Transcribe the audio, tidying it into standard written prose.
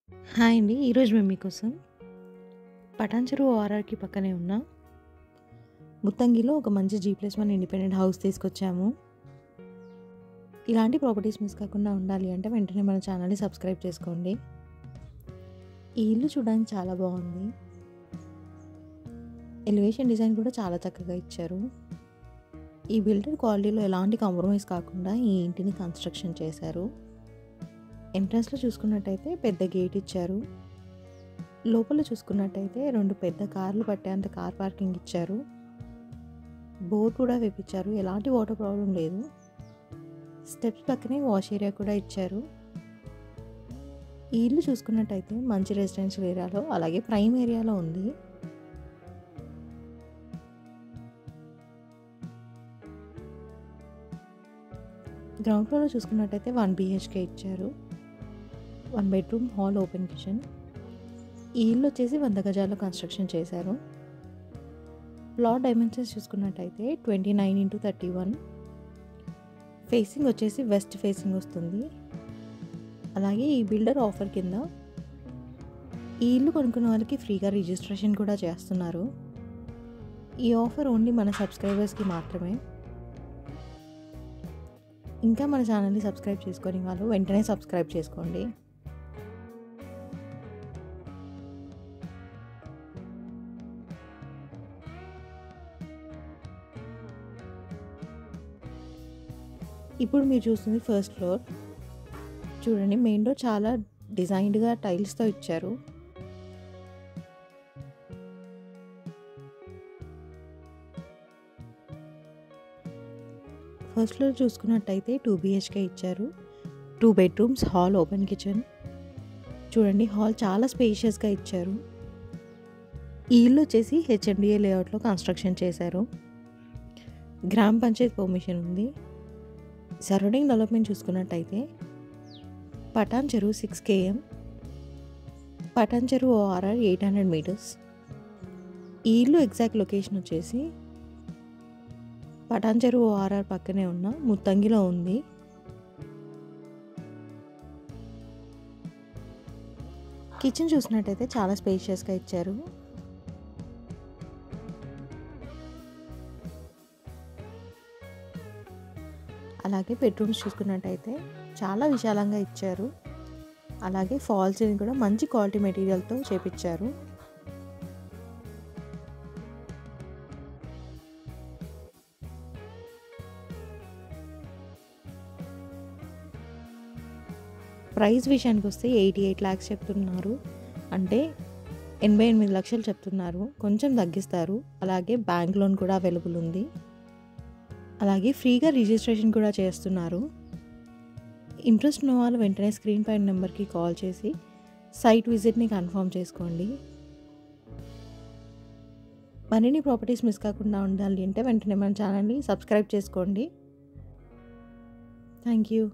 Hi అండి. ఈరోజు మేము మీకోసం పటాన్ చెరువు ఓఆర్ఆర్‌కి పక్కనే ఉన్న ముత్తంగిలో ఒక మంచి G+1 ఇండిపెండెంట్ హౌస్ తీసుకొచ్చాము. ఇలాంటి ప్రాపర్టీస్ మిస్ కాకుండా ఉండాలి అంటే వెంటనే మన ఛానల్‌ని సబ్స్క్రైబ్ చేసుకోండి. ఈ ఇల్లు చూడడానికి చాలా బాగుంది. ఎలివేషన్ డిజైన్ కూడా చాలా చక్కగా ఇచ్చారు. ఈ బిల్డర్ క్వాలిటీలో ఎలాంటి కాంప్రమైజ్ కాకుండా ఈ ఇంటిని కన్స్ట్రక్షన్ చేశారు. ఎంట్రన్స్‌లో చూసుకున్నట్టయితే పెద్ద గేట్ ఇచ్చారు. లోపల చూసుకున్నట్టయితే 2 పెద్ద కార్లు పట్టేంత కార్ పార్కింగ్ ఇచ్చారు. బోర్ కూడా వేపించారు. ఎలాంటి వాటర్ ప్రాబ్లం లేదు. స్టెప్స్ పక్కనే వాష్ ఏరియా కూడా ఇచ్చారు. ఈ ఇల్లు చూసుకున్నట్టయితే మంచి రెసిడెన్షియల్ ఏరియాలో అలాగే ప్రైమ్ ఏరియాలో ఉంది. గ్రౌండ్ ఫ్లోర్లో చూసుకున్నట్టయితే 1 BHK ఇచ్చారు. 1 బెడ్రూమ్ హాల్ ఓపెన్ కిచెన్. ఈ ఇల్లు వచ్చేసి 100 గజాల్లో కన్స్ట్రక్షన్ చేశారు. ప్లాట్ డైమెన్షన్స్ చూసుకున్నట్టయితే 29x31. ఫేసింగ్ వచ్చేసి వెస్ట్ ఫేసింగ్ వస్తుంది. అలాగే ఈ బిల్డర్ ఆఫర్ కింద ఈ ఇల్లు కొనుక్కున్న వాళ్ళకి ఫ్రీగా రిజిస్ట్రేషన్ కూడా చేస్తున్నారు. ఈ ఆఫర్ ఓన్లీ మన సబ్స్క్రైబర్స్కి మాత్రమే. ఇంకా మన ఛానల్ని సబ్స్క్రైబ్ చేసుకొని వాళ్ళు వెంటనే సబ్స్క్రైబ్ చేసుకోండి. ఇప్పుడు మీరు చూస్తుంది ఫస్ట్ ఫ్లోర్. చూడండి, మెయిన్ డోర్ చాలా డిజైన్డ్గా టైల్స్తో ఇచ్చారు. ఫస్ట్ ఫ్లోర్ చూసుకున్నట్టయితే 2 BHK ఇచ్చారు. 2 బెడ్రూమ్స్ హాల్ ఓపెన్ కిచెన్. చూడండి, హాల్ చాలా స్పేషియస్గా ఇచ్చారు. ఈ ఇల్లు వచ్చేసి HMDA లేఅవుట్లో కన్స్ట్రక్షన్ చేశారు. గ్రామ పంచాయత్ పర్మిషన్ ఉంది. సరౌండింగ్ డెవలప్మెంట్ చూసుకున్నట్టయితే పటాన్ చెరువు 6 km, పటాన్ చెరువు ఓఆర్ఆర్ 800 meters. ఈ ఇల్లు ఎగ్జాక్ట్ లొకేషన్ వచ్చేసి పటాన్ చెరువు ఓఆర్ఆర్ పక్కనే ఉన్న ముత్తంగిలో ఉంది. కిచెన్ చూసినట్టయితే చాలా స్పేషియస్గా ఇచ్చారు. అలాగే బెడ్రూమ్స్ చూసుకున్నట్టయితే చాలా విశాలంగా ఇచ్చారు. అలాగే ఫాల్స్ కూడా మంచి క్వాలిటీ మెటీరియల్తో చేపించారు. ప్రైస్ విషయానికి వస్తే 88 lakhs చెప్తున్నారు. అంటే 88 లక్షలు చెప్తున్నారు. కొంచెం తగ్గిస్తారు. అలాగే బ్యాంక్ లోన్ కూడా అవైలబుల్ ఉంది. అలాగే ఫ్రీగా రిజిస్ట్రేషన్ కూడా చేస్తున్నారు. ఇంట్రెస్ట్ ఉన్న వాళ్ళు వెంటనే స్క్రీన్ పైన నెంబర్కి కాల్ చేసి సైట్ విజిట్ని కన్ఫర్మ్ చేసుకోండి. మరిన్ని ప్రాపర్టీస్ మిస్ కాకుండా ఉండాలి అంటే వెంటనే మన ఛానల్ని సబ్స్క్రైబ్ చేసుకోండి. Thank you.